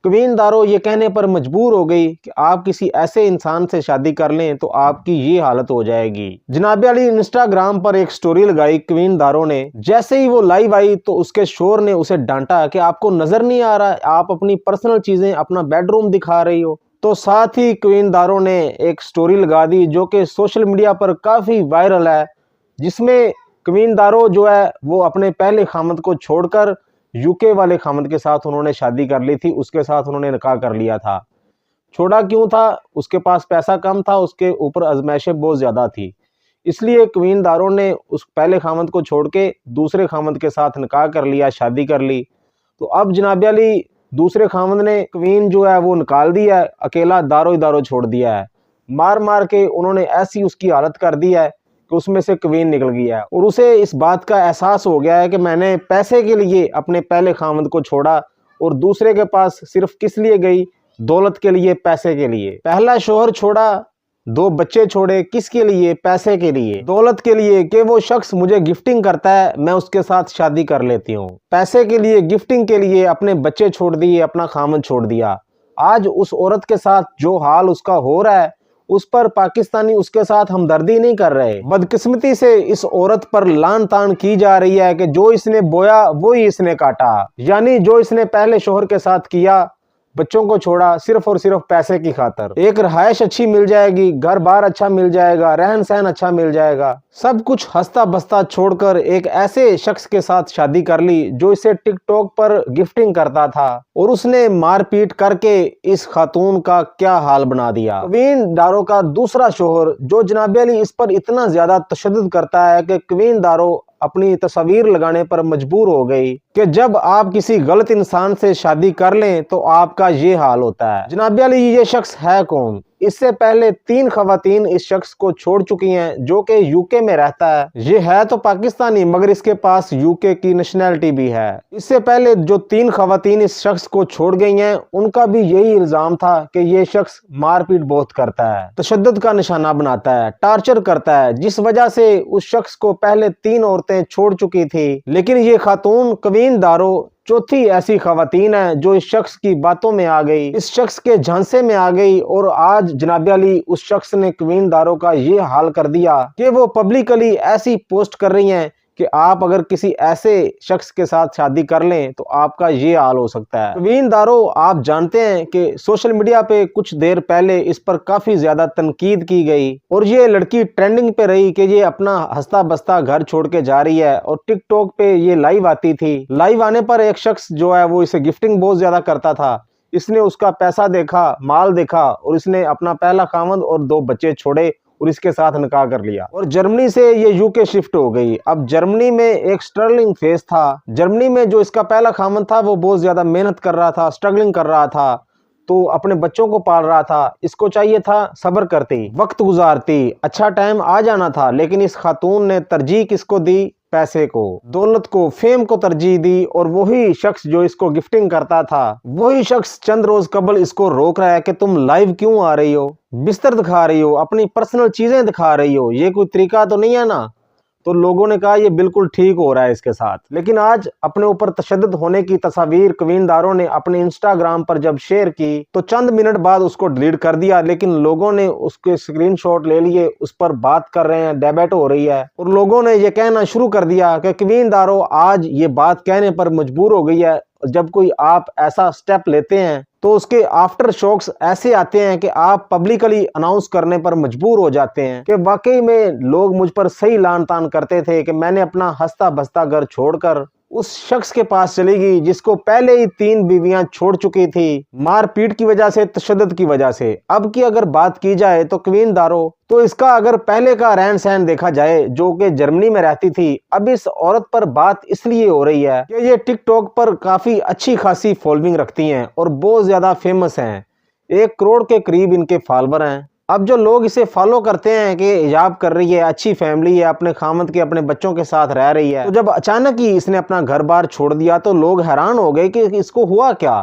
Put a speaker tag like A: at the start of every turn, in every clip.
A: Queen दारो ये कहने पर मजबूर हो गई कि आप किसी ऐसे इंसान से शादी कर लें तो आपकी ये हालत हो जाएगी। जनाब अली इंस्टाग्राम पर एक स्टोरी लगाई क्वीन दारो ने। जैसे ही वो लाइव आई तो उसके शोर ने उसे डांटा कि आपको नजर नहीं आ रहा, आप अपनी पर्सनल चीजें, अपना बेडरूम दिखा रही हो। तो साथ ही क्वीन दारो ने एक स्टोरी लगा दी जो कि सोशल मीडिया पर काफी वायरल है, जिसमें क्वीन दारो जो है वो अपने पहले खामद को छोड़कर यूके वाले खामद के साथ उन्होंने शादी कर ली थी, उसके साथ उन्होंने निकाह कर लिया था। छोड़ा क्यों था? उसके पास पैसा कम था, उसके ऊपर आजमाइशें बहुत ज्यादा थी, इसलिए क्वीन दारो ने उस पहले खामद को छोड़ के दूसरे खामद के साथ निकाह कर लिया, शादी कर ली। तो अब जनाब अली दूसरे खामद ने क्वीन जो है वो निकाल दिया है, अकेला दारो ही दारो छोड़ दिया है। मार मार के उन्होंने ऐसी उसकी हालत कर दी है कि उसमें से क्वीन निकल गया है और उसे इस बात का एहसास हो गया है कि मैंने पैसे के लिए अपने पहले खामद को छोड़ा और दूसरे के पास सिर्फ किस लिए गई? दौलत के लिए, पैसे के लिए। पहला शोहर छोड़ा, 2 बच्चे छोड़े, किसके लिए? पैसे के लिए, दौलत के लिए, कि वो शख्स मुझे गिफ्टिंग करता है, मैं उसके साथ शादी कर लेती हूँ। पैसे के लिए, गिफ्टिंग के लिए अपने बच्चे छोड़ दिए, अपना खामद छोड़ दिया। आज उस औरत के साथ जो हाल उसका हो रहा है उस पर पाकिस्तानी उसके साथ हमदर्दी नहीं कर रहे। बदकिस्मती से इस औरत पर लान तान की जा रही है कि जो इसने बोया वो ही इसने काटा, यानी जो इसने पहले शोहर के साथ किया, बच्चों को छोड़ा सिर्फ और सिर्फ पैसे की खातर। एक रहायश अच्छी मिल जाएगी, घर बार अच्छा मिल जाएगा, रहन सहन अच्छा मिल जाएगा, सब कुछ हंसता बसता छोड़कर एक ऐसे शख्स के साथ शादी कर ली जो इसे टिकटॉक पर गिफ्टिंग करता था और उसने मारपीट करके इस खातून का क्या हाल बना दिया। क्वीन दारो का दूसरा शोहर जो जनाब अली इस पर इतना ज्यादा तशद्दुद करता है कि क्वीन दारो अपनी तस्वीर लगाने पर मजबूर हो गई कि जब आप किसी गलत इंसान से शादी कर लें तो आपका ये हाल होता है। जनाब अली ये शख्स है कौन? इससे पहले 3 खवातीन इस शख्स को छोड़ चुकी हैं जो कि यूके में रहता है। ये है तो पाकिस्तानी मगर इसके पास यूके की नेशनैलिटी भी है। इससे पहले जो 3 खवातीन इस शख्स को छोड़ गई हैं उनका भी यही इल्जाम था कि ये शख्स मारपीट बहुत करता है, तशद्दुद का निशाना बनाता है, टार्चर करता है, जिस वजह से उस शख्स को पहले 3 औरतें छोड़ चुकी थी। लेकिन ये खातून क्वीन दारो चौथी ऐसी खवातीन है जो इस शख्स की बातों में आ गई, इस शख्स के झांसे में आ गई और आज जनाब अली उस शख्स ने क्वीन दारो का ये हाल कर दिया कि वो पब्लिकली ऐसी पोस्ट कर रही हैं कि आप अगर किसी ऐसे शख्स के साथ शादी कर लें तो आपका ये हाल हो सकता है। क्वीन दारो आप जानते हैं कि सोशल मीडिया पे कुछ देर पहले इस पर काफी ज्यादा तनकीद की गई और ये लड़की ट्रेंडिंग पे रही कि ये अपना हंसता बसता घर छोड़ के जा रही है और टिकटॉक पे ये लाइव आती थी। लाइव आने पर एक शख्स जो है वो इसे गिफ्टिंग बहुत ज्यादा करता था, इसने उसका पैसा देखा, माल देखा और इसने अपना पहला खामद और 2 बच्चे छोड़े और इसके साथ निकाह कर लिया और जर्मनी से ये यूके शिफ्ट हो गई। अब जर्मनी में एक स्ट्रगलिंग फेज था। जर्मनी में जो इसका पहला खामन था वो बहुत ज्यादा मेहनत कर रहा था, स्ट्रगलिंग कर रहा था, तो अपने बच्चों को पाल रहा था। इसको चाहिए था सब्र करती, वक्त गुजारती, अच्छा टाइम आ जाना था, लेकिन इस खातून ने तरजीह किसको दी? पैसे को, दौलत को, फेम को तरजीह दी। और वही शख्स जो इसको गिफ्टिंग करता था वही शख्स चंद रोज कबल इसको रोक रहा है कि तुम लाइव क्यों आ रही हो, बिस्तर दिखा रही हो, अपनी पर्सनल चीजें दिखा रही हो, ये कोई तरीका तो नहीं है ना। तो लोगों ने कहा ये बिल्कुल ठीक हो रहा है इसके साथ। लेकिन आज अपने ऊपर तशद्दुद होने की तस्वीर क्वीन दारो ने अपने इंस्टाग्राम पर जब शेयर की तो चंद मिनट बाद उसको डिलीट कर दिया, लेकिन लोगों ने उसके स्क्रीनशॉट ले लिए, उस पर बात कर रहे हैं, डिबेट हो रही है और लोगों ने ये कहना शुरू कर दिया कि क्वीन दारो आज ये बात कहने पर मजबूर हो गई है। जब कोई आप ऐसा स्टेप लेते हैं तो उसके आफ्टर शॉक्स ऐसे आते हैं कि आप पब्लिकली अनाउंस करने पर मजबूर हो जाते हैं कि वाकई में लोग मुझ पर सही लान तान करते थे कि मैंने अपना हंसता बसता घर छोड़कर उस शख्स के पास चली गई जिसको पहले ही 3 बीवियां छोड़ चुकी थी, मारपीट की वजह से, तशद्दुद की वजह से। अब की अगर बात की जाए तो क्वीन दारो तो इसका अगर पहले का रहन सहन देखा जाए जो कि जर्मनी में रहती थी, अब इस औरत पर बात इसलिए हो रही है कि ये टिकटॉक पर काफी अच्छी खासी फॉलोइंग रखती हैं और बहुत ज्यादा फेमस हैं। 1 करोड़ के करीब इनके फॉलोवर हैं। अब जो लोग इसे फॉलो करते हैं कि हिजाब कर रही है, अच्छी फैमिली है, अपने खामद के अपने बच्चों के साथ रह रही है, तो जब अचानक ही इसने अपना घर बार छोड़ दिया तो लोग हैरान हो गए कि इसको हुआ क्या।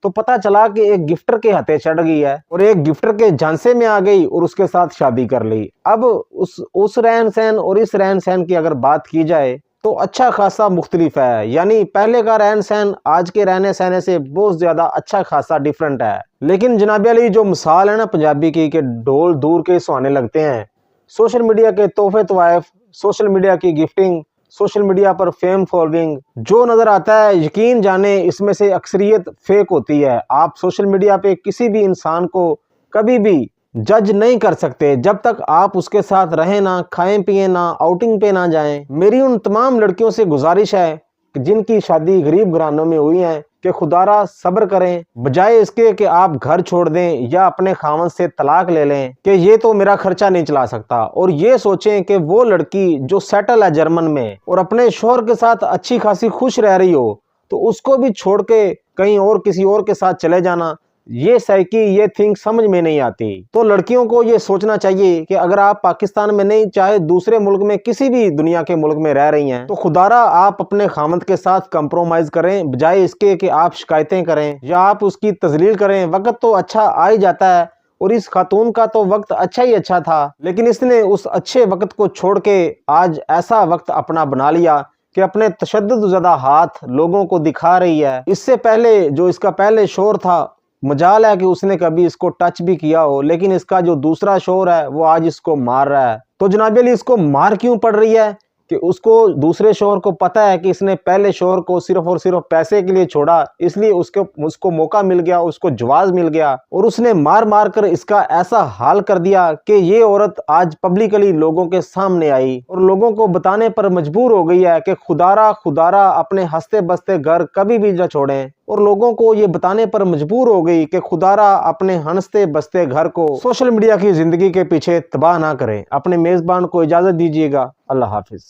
A: तो पता चला कि एक गिफ्टर के हथे चढ़ गई है और एक गिफ्टर के झांसे में आ गई और उसके साथ शादी कर ली। अब उस रहन सहन और इस रहन सहन की अगर बात की जाए तो अच्छा खासा मुख्तलिफ है। यानी पहले का रहन सहन आज के रहने सहने से बहुत ज़्यादा अच्छा खासा डिफरेंट है। लेकिन जनाब अली जो मिसाल है ना पंजाबी की कि ढोल दूर के सुहाने लगते हैं, सोशल मीडिया के तोहफे तवायफ, सोशल मीडिया की गिफ्टिंग, सोशल मीडिया पर फेम फॉलोइंग, जो नज़र आता है यकीन जाने इसमें से अक्सरियत फेक होती है। आप सोशल मीडिया पे किसी भी इंसान को कभी भी जज नहीं कर सकते जब तक आप उसके साथ रहें ना, खाएं पिएं ना, आउटिंग पे ना जाएं। मेरी उन तमाम लड़कियों से गुजारिश है कि जिनकी शादी गरीब घरानों में हुई है कि खुदारा सब्र करें, बजाय इसके कि आप घर छोड़ दें या अपने खामन से तलाक ले लें कि ये तो मेरा खर्चा नहीं चला सकता, और ये सोचें कि वो लड़की जो सेटल है जर्मन में और अपने शोहर के साथ अच्छी खासी खुश रह रही हो तो उसको भी छोड़ के कहीं और किसी और के साथ चले जाना, ये साइकी ये थिंक समझ में नहीं आती। तो लड़कियों को ये सोचना चाहिए कि अगर आप पाकिस्तान में नहीं चाहे दूसरे मुल्क में किसी भी दुनिया के मुल्क में रह रही हैं तो खुदारा आप अपने खामद के साथ कंप्रोमाइज करें, बजाय इसके कि आप शिकायतें करें या आप उसकी तजलील करें। वक्त तो अच्छा आ ही जाता है और इस खातून का तो वक्त अच्छा ही अच्छा था, लेकिन इसने उस अच्छे वक्त को छोड़ के आज ऐसा वक्त अपना बना लिया कि अपने तशद्दुद ज़्यादा हाथ लोगों को दिखा रही है। इससे पहले जो इसका पहले शोर था, मजाल है कि उसने कभी इसको टच भी किया हो, लेकिन इसका जो दूसरा शोर है वो आज इसको मार रहा है। तो जनाब अली इसको मार क्यों पड़ रही है कि उसको दूसरे शोहर को पता है कि इसने पहले शोहर को सिर्फ और सिर्फ पैसे के लिए छोड़ा, इसलिए उसको मौका मिल गया, उसको जवाब मिल गया और उसने मार मार कर इसका ऐसा हाल कर दिया कि ये औरत आज पब्लिकली लोगों के सामने आई और लोगों को बताने पर मजबूर हो गई है कि खुदारा खुदारा अपने हंसते बसते घर कभी भी न छोड़ें, और लोगों को ये बताने पर मजबूर हो गई कि खुदारा अपने हंसते बसते घर को सोशल मीडिया की जिंदगी के पीछे तबाह ना करें। अपने मेजबान को इजाजत दीजिएगा। अल्लाह हाफिज।